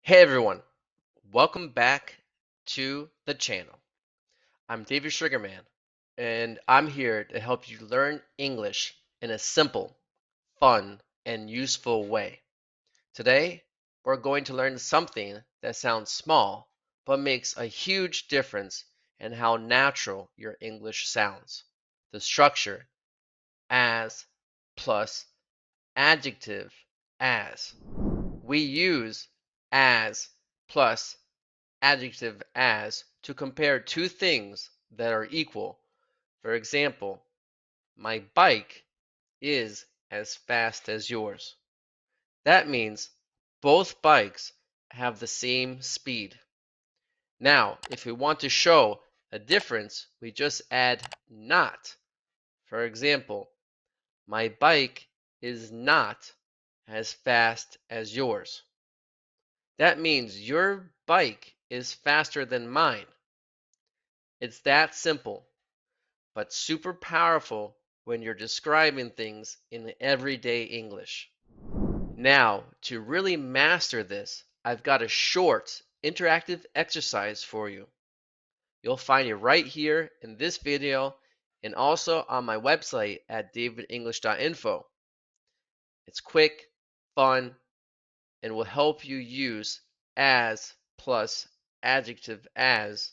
Hey everyone, welcome back to the channel. I'm David Sugarman, and I'm here to help you learn English in a simple, fun, and useful way. Today, we're going to learn something that sounds small but makes a huge difference in how natural your English sounds. The structure as plus adjective as. We use as plus adjective as to compare two things that are equal. For example, my bike is as fast as yours. That means both bikes have the same speed. Now, if we want to show a difference, we just add not. For example, my bike is not as fast as yours. That means your bike is faster than mine. It's that simple, but super powerful when you're describing things in everyday English. Now, to really master this, I've got a short interactive exercise for you. You'll find it right here in this video and also on my website at davidenglish.info. It's quick, fun, and will help you use as plus adjective as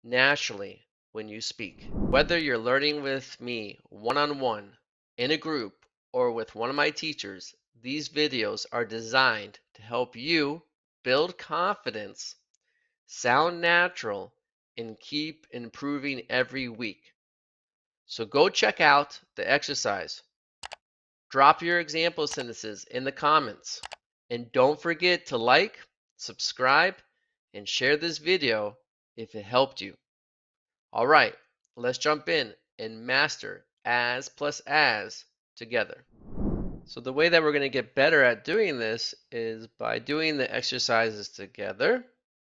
naturally when you speak. Whether you're learning with me one-on-one, in a group, or with one of my teachers, these videos are designed to help you build confidence, sound natural, and keep improving every week. So go check out the exercise. Drop your example sentences in the comments. And don't forget to like, subscribe, and share this video if it helped you. All right, let's jump in and master as plus as together. So the way that we're going to get better at doing this is by doing the exercises together.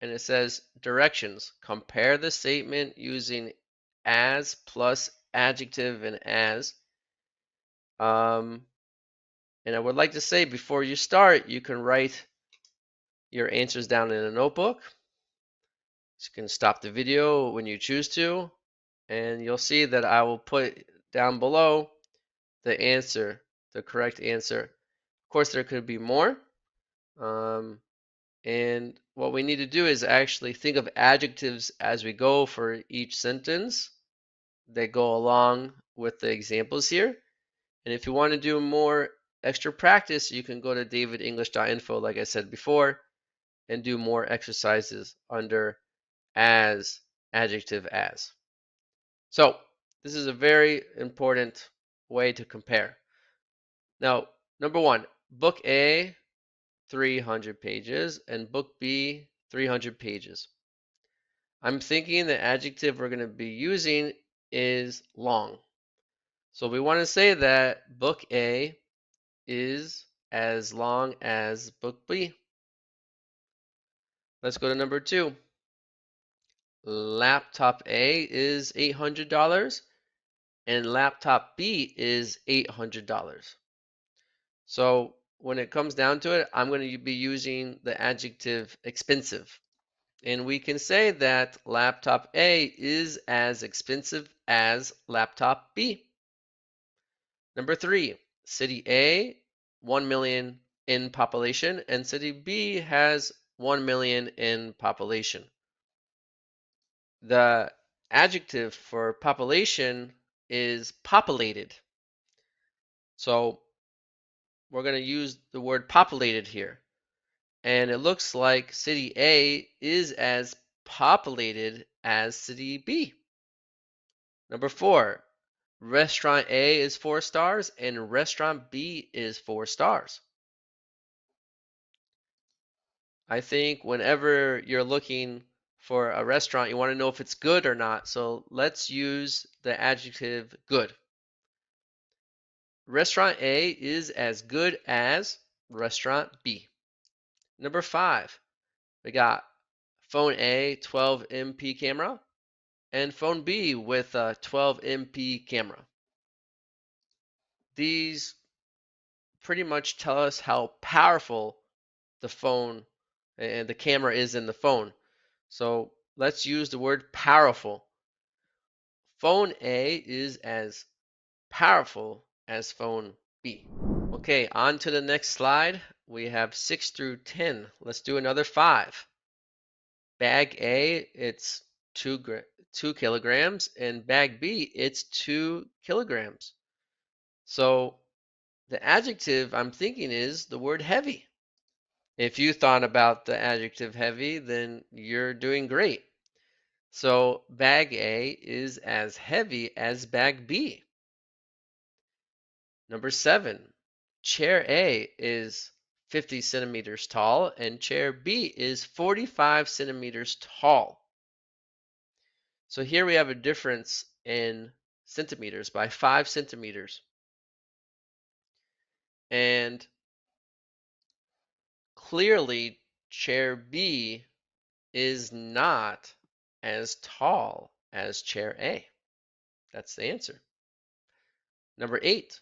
And it says directions. Compare the statement using as plus adjective and as. And I would like to say before you start, you can write your answers down in a notebook. You can stop the video when you choose to, and you'll see that I will put down below the answer, the correct answer. Of course, there could be more. And what we need to do is actually think of adjectives as we go for each sentence that go along with the examples here. And if you want to do more extra practice, you can go to davidenglish.info, like I said before, and do more exercises under as, adjective as. So this is a very important way to compare. Now, number one, book A, 300 pages, and book B, 300 pages. I'm thinking the adjective we're going to be using is long. So we want to say that book A is as long as book B. Let's go to number two. Laptop A is $800 and laptop B is $800. So when it comes down to it, I'm going to be using the adjective expensive. And we can say that laptop A is as expensive as laptop B. Number three, city A, 1 million in population, and city B has 1 million in population. The adjective for population is populated. So we're going to use the word populated here. And it looks like city A is as populated as city B. Number four, restaurant A is 4 stars and restaurant B is 4 stars. I think whenever you're looking for a restaurant, you want to know if it's good or not. So let's use the adjective good. Restaurant A is as good as restaurant B. Number five, we got phone A 12 MP camera and phone B with a 12 MP camera. These pretty much tell us how powerful the phone and the camera is in the phone. So let's use the word powerful. Phone A is as powerful as phone B. Okay, on to the next slide. We have 6 through 10. Let's do another 5. Bag A, it's 2 kilograms, and bag B, it's 2 kilograms. So the adjective I'm thinking is the word heavy. If you thought about the adjective heavy, then you're doing great. So bag A is as heavy as bag B. Number 7, chair A is 50 centimeters tall and chair B is 45 centimeters tall. So here we have a difference in centimeters by 5 centimeters. And clearly chair B is not as tall as chair A. That's the answer. Number 8,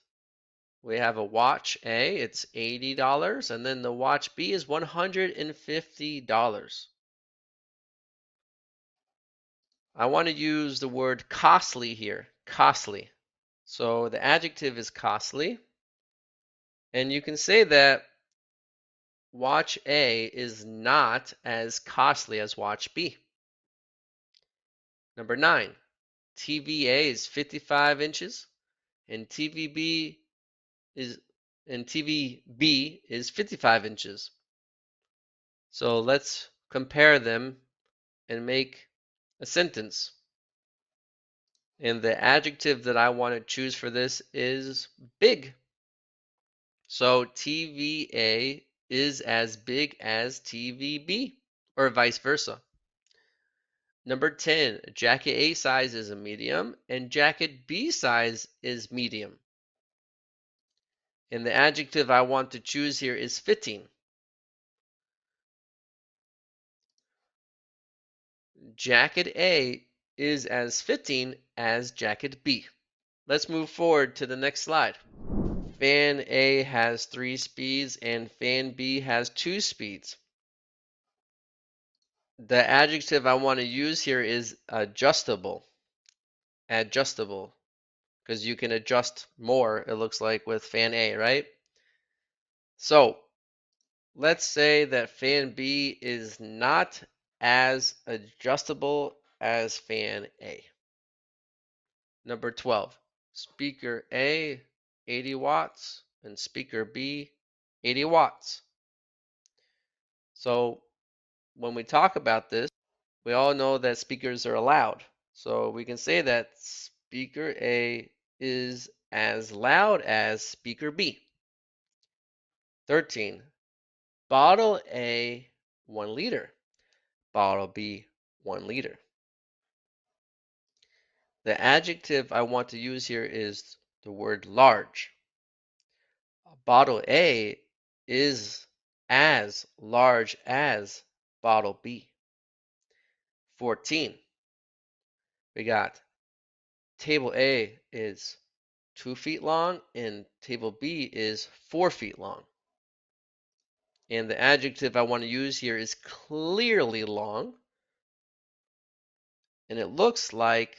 we have a watch A, it's $80, and then the watch B is $150. I want to use the word costly here, costly. So the adjective is costly, and you can say that watch A is not as costly as watch B. Number 9, TV A is 55 inches, and is TV B is 55 inches. So let's compare them and make a sentence. And the adjective that I want to choose for this is big. So TVA is as big as TVB, or vice versa. Number 10, jacket A size is a medium and jacket B size is medium. And the adjective I want to choose here is fitting. Jacket A is as fitting as jacket B. Let's move forward to the next slide. Fan A has 3 speeds and fan B has 2 speeds. The adjective I want to use here is adjustable. Adjustable, because you can adjust more, it looks like, with fan A, right? So let's say that fan B is not as adjustable as fan A. Number 12, speaker A, 80 watts, and speaker B, 80 watts. So when we talk about this, we all know that speakers are loud. So we can say that speaker A is as loud as speaker B. 13, bottle A, 1 liter. Bottle B, 1 liter. The adjective I want to use here is the word large. Bottle A is as large as bottle B. 14, we got table A is 2 feet long and table B is 4 feet long. And the adjective I want to use here is clearly long. And it looks like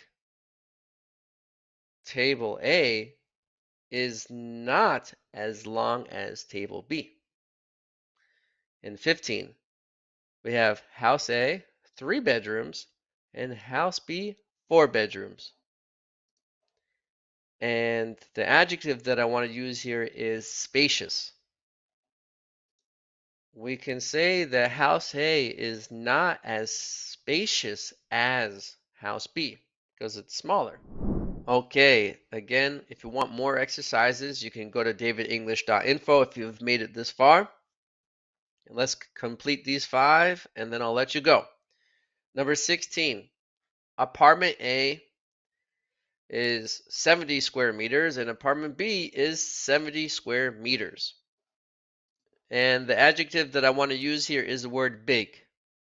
table A is not as long as table B. In 15, we have house A, 3 bedrooms, and house B, 4 bedrooms. And the adjective that I want to use here is spacious. We can say that house A is not as spacious as house B because it's smaller. Okay, again, if you want more exercises, you can go to davidenglish.info if you've made it this far. And let's complete these 5 and then I'll let you go. Number 16, apartment A is 70 square meters and apartment B is 70 square meters. And the adjective that I want to use here is the word big.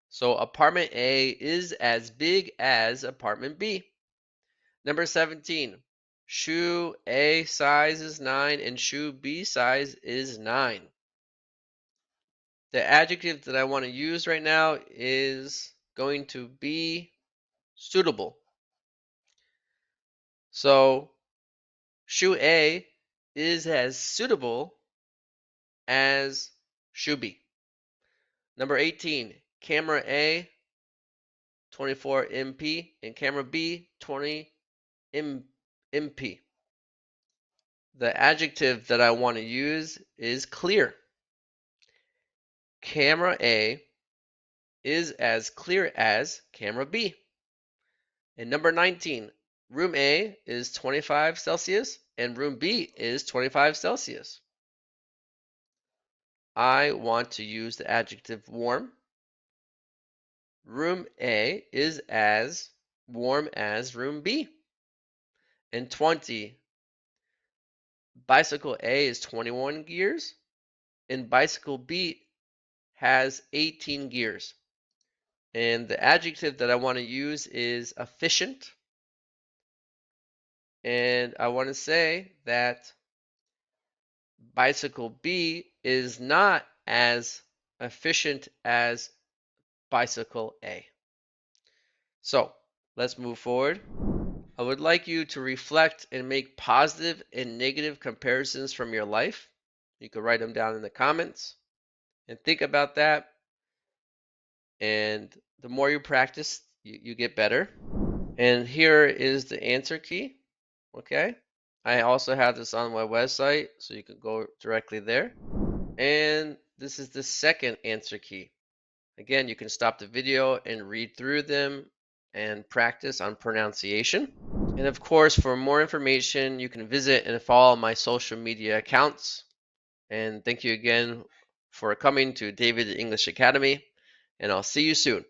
So apartment A is as big as apartment B. Number 17, shoe A size is 9 and shoe B size is 9. The adjective that I want to use right now is going to be suitable. So shoe A is as suitable as shoe B. Number 18, camera A 24 MP and camera B 20 MP. The adjective that I want to use is clear. Camera A is as clear as camera B. And number 19, room A is 25 Celsius and room B is 25 Celsius. I want to use the adjective warm. Room A is as warm as room B. And 20, bicycle A is 21 gears and bicycle B has 18 gears. And the adjective that I want to use is efficient. And I want to say that bicycle B is not as efficient as bicycle A. So let's move forward. I would like you to reflect and make positive and negative comparisons from your life. You can write them down in the comments and think about that. And the more you practice, you get better. And here is the answer key. Okay. I also have this on my website, so you can go directly there. And this is the second answer key. Again, you can stop the video and read through them and practice on pronunciation. And of course, for more information, you can visit and follow my social media accounts. And thank you again for coming to David English Academy, and I'll see you soon.